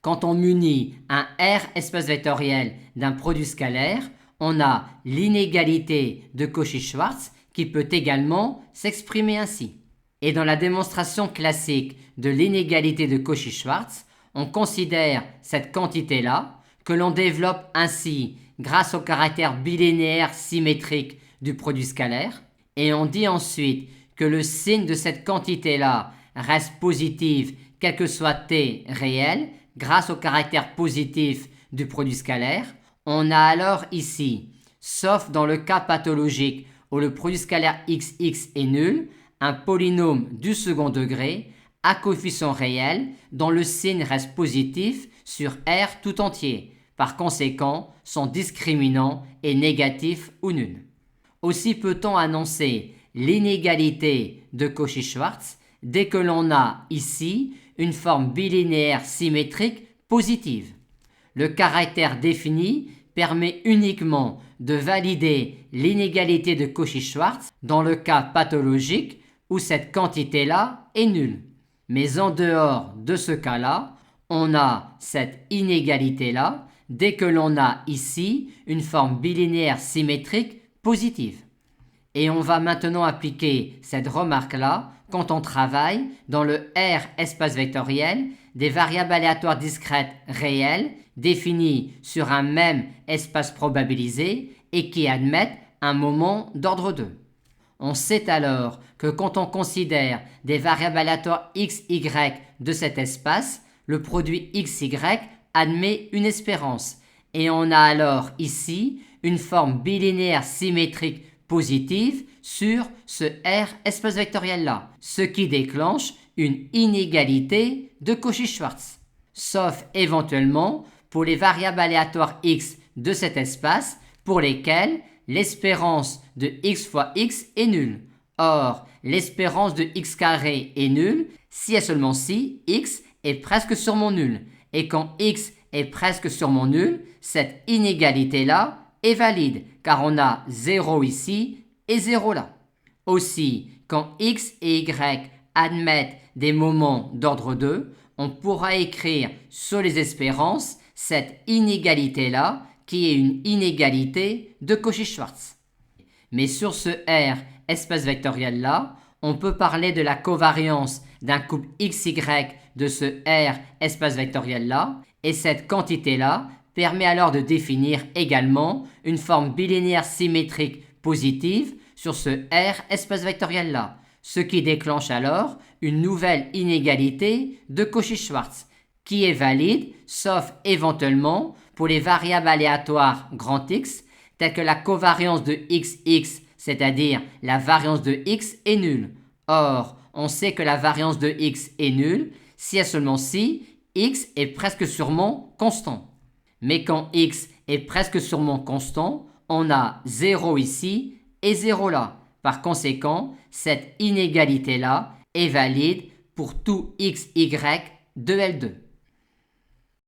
quand on munit un R espace vectoriel d'un produit scalaire, on a l'inégalité de Cauchy-Schwarz qui peut également s'exprimer ainsi. Et dans la démonstration classique de l'inégalité de Cauchy-Schwarz, on considère cette quantité-là que l'on développe ainsi grâce au caractère bilinéaire symétrique du produit scalaire, et on dit ensuite que le signe de cette quantité-là reste positif quel que soit t réel grâce au caractère positif du produit scalaire. On a alors ici, sauf dans le cas pathologique où le produit scalaire xx est nul, un polynôme du second degré à coefficient réel dont le signe reste positif sur R tout entier. Par conséquent, son discriminant est négatif ou nul. Aussi peut-on annoncer l'inégalité de Cauchy-Schwarz dès que l'on a ici une forme bilinéaire symétrique positive. Le caractère défini permet uniquement de valider l'inégalité de Cauchy-Schwarz dans le cas pathologique où cette quantité-là est nulle. Mais en dehors de ce cas-là, on a cette inégalité-là dès que l'on a ici une forme bilinéaire symétrique positive. Et on va maintenant appliquer cette remarque-là quand on travaille dans le R espace vectoriel des variables aléatoires discrètes réelles définies sur un même espace probabilisé et qui admettent un moment d'ordre 2. On sait alors que quand on considère des variables aléatoires x, y de cet espace, le produit xy admet une espérance. Et on a alors ici une forme bilinéaire symétrique positive sur ce R espace vectoriel-là, ce qui déclenche une inégalité de Cauchy-Schwarz. Sauf éventuellement pour les variables aléatoires x de cet espace pour lesquelles l'espérance de x fois x est nulle. Or, l'espérance de x carré est nulle si et seulement si x est presque sûrement nul. Et quand x est presque sûrement nul, cette inégalité-là est valide car on a 0 ici et 0 là. Aussi, quand x et y admettent des moments d'ordre 2, on pourra écrire sur les espérances cette inégalité-là qui est une inégalité de Cauchy-Schwarz. Mais sur ce R espace vectoriel-là, on peut parler de la covariance d'un couple XY de ce R espace vectoriel-là, et cette quantité-là permet alors de définir également une forme bilinéaire symétrique positive sur ce R espace vectoriel-là, ce qui déclenche alors une nouvelle inégalité de Cauchy-Schwarz, qui est valide sauf éventuellement pour les variables aléatoires grand X, telles que la covariance de XX, c'est-à-dire la variance de X, est nulle. Or, on sait que la variance de X est nulle si et seulement si X est presque sûrement constant. Mais quand X est presque sûrement constant, on a 0 ici et 0 là. Par conséquent, cette inégalité-là est valide pour tout XY de L2.